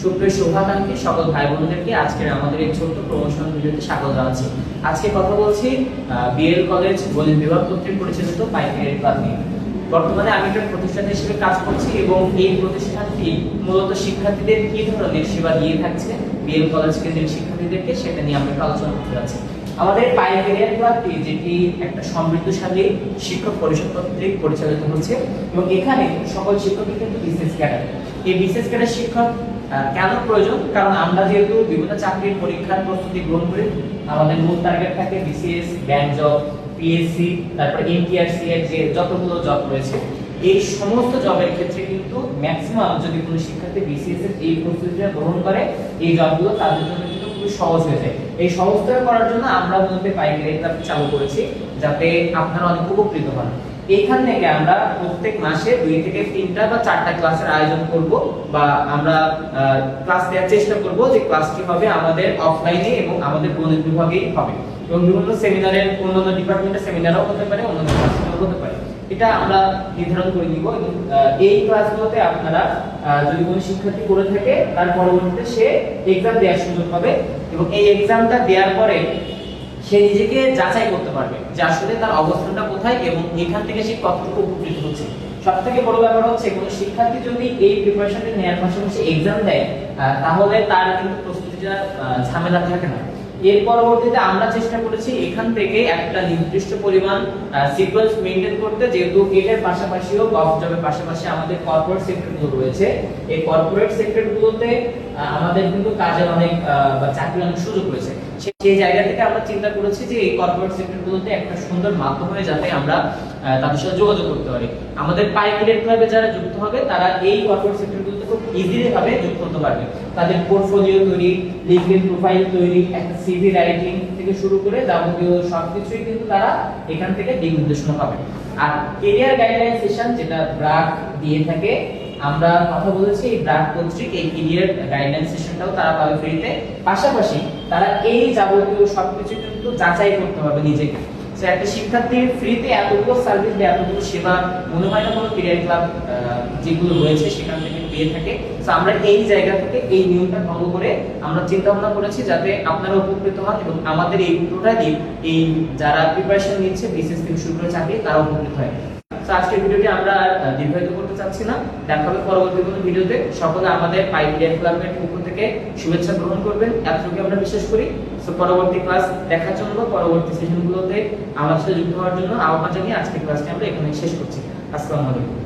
সুপ্রিয় শুভাকাঙ্ক্ষী সকল ভাই বোনদেরকে আজকের আমাদের এই ছোট্ট প্রমোশন ভিডিওতে স্বাগত জানাচ্ছি। আজকে কথা বলছি বিএল কলেজ গণিত বিভাগ কর্তৃক পরিচালিত পাইকারি ক্লাস নিয়ে। বর্তমানে আমি একটা প্রতিষ্ঠান হিসেবে কাজ করছি এবং এই প্রতিষ্ঠানটি মূলত শিক্ষার্থীদের কি ধরনের সেবা দিয়ে থাকছে বিএল কলেজ কেন্দ্রের শিক্ষার্থীদেরকে সেটা নিয়ে আমরা আলোচনা করতে যাচ্ছি। আমাদের পাইকারি ক্লাবটি যেটি একটা সমৃদ্ধশালী শিক্ষক পরিষদ কর্তৃক পরিচালিত হচ্ছে এবং এখানে সকল শিক্ষকই কিন্তু বিশেষ ক্যাডার। এই বিশেষ ক্যাডার শিক্ষক কেন প্রয়োজন? কারণ আমরা যেহেতু বিভিন্ন চাকরির পরীক্ষার প্রস্তুতি গ্রহণ করি, আমাদের মূল টার্গেট থাকে বিসিএস, ব্যাংক জব, পিএসসি, তারপর এনটিআরসি এর যে যতগুলো জব রয়েছে, এই সমস্ত জবের ক্ষেত্রে কিন্তু ম্যাক্সিমাম যদি কোনো শিক্ষার্থী বিসিএস এর এই প্রস্তুতিটা গ্রহণ করে, এই জবগুলো তাদের জন্য কিন্তু খুব সহজ হয়ে যায়। এই সহজতা করার জন্য আমরা মূলত পাইকারি ক্লাব চালু করেছি, যাতে আপনারা অনেক উপকৃত হন। এইখান থেকে আমরা প্রত্যেক মাসে 2 থেকে 3টা বা 4টা ক্লাসের আয়োজন করব, বা আমরা ক্লাস দেওয়ার চেষ্টা করব যে ক্লাসটি হবে আমাদের অফলাইনে এবং আমাদের গণিত বিভাগেই হবে, এবং বিভিন্ন সেমিনারের অন্যান্য ডিপার্টমেন্টের সেমিনারও হতে পারে, অন্যান্য ক্লাসগুলো হতে পারে। এটা আমরা নির্ধারণ করে নিব এবং এই ক্লাসগুলোতে আপনারা যদি কোনো শিক্ষার্থী করে থাকে তার পরবর্তীতে সে এক্সাম দেওয়ার সুযোগ পাবে এবং এই এক্সামটা দেওয়ার পরে সে নিজেকে যাচাই করতে পারবে যে আসলে তার অবস্থানটা কোথায় এবং এখান থেকে সে কতটুকু উপকৃত হচ্ছে। সবথেকে বড় ব্যাপার হচ্ছে কোনো শিক্ষার্থী যদি এই প্রিপারেশনটা নেওয়ার পাশাপাশি এক্সাম দেয়, তাহলে তার কিন্তু প্রস্তুতিটা ঝামেলা থাকে না। এর পরবর্তীতে আমরা চেষ্টা করেছি এখান থেকে একটা নির্দিষ্ট পরিমাণ সিকোয়েন্স মেইনটেইন করতে, যেহেতু এটার পাশাপাশিও গভর্নমেন্ট জবের পাশাপাশি আমাদের কর্পোরেট সেক্টরগুলো রয়েছে। এই কর্পোরেট সেক্টরগুলোতে আমাদের কিন্তু কাজের অনেক বা চাকরির অনেক সুযোগ রয়েছে। সেই জায়গা থেকে আমরা চিন্তা করেছি যে এই কর্পোরেট সেক্টরগুলোতে একটা সুন্দর মাধ্যম হয়ে যাতে আমরা তাদের সাথে যোগাযোগ করতে পারি। আমাদের পাইকারি ক্লাবে যারা যুক্ত হবে তারা এই কর্পোরেট সেক্টরগুলোতে খুব ইজিলি ভাবে যুক্ত হতে পারবে। তাদের পোর্টফোলিও তৈরি, লিঙ্কডইন প্রোফাইল তৈরি, একটা সিভি রাইটিং থেকে শুরু করে যাবতীয় সবকিছুই কিন্তু তারা এখান থেকে দিক নির্দেশনা পাবে। আর ক্যারিয়ার গাইডলাইন সেশন যেটা ব্র্যাক দিয়ে থাকে, আমরা কথা বলেছি এই ব্র্যাক কর্তৃক এই ক্যারিয়ার গাইডলাইন সেশনটাও তারা পাবে ফ্রিতে। পাশাপাশি তারা এই যাবতীয় সবকিছু কিন্তু যাচাই করতে হবে নিজেকে। সে একটা শিক্ষার্থী ফ্রিতে এতগুলো সার্ভিস বা এতগুলো সেবা মনে হয় না কোনো ক্যারিয়ার ক্লাব যেগুলো রয়েছে সেখান থেকে পেয়ে থাকে। তো আমরা এই জায়গা থেকে এই নিয়মটা ভঙ্গ করে আমরা চিন্তা ভাবনা করেছি যাতে আপনারা উপকৃত হন এবং আমাদের এই টোটালি এই যারা প্রিপারেশন নিচ্ছে বিশেষ থেকে শুরু করে চাকরি তারা উপকৃত হয়। তো আজকের ভিডিওটি আমরা আর দীর্ঘায়িত করতে চাচ্ছি না, দেখা হবে পরবর্তী কোনো ভিডিওতে। সকলে আমাদের পাইকারি ক্লাবের পক্ষ থেকে শুভেচ্ছা গ্রহণ করবেন, এতটুকু আমরা বিশ্বাস করি। তো পরবর্তী ক্লাস দেখার জন্য, পরবর্তী সেশনগুলোতে আমার সাথে যুক্ত হওয়ার জন্য আহ্বান জানিয়ে আজকের ক্লাসটি আমরা এখানে শেষ করছি। আসসালামু আলাইকুম।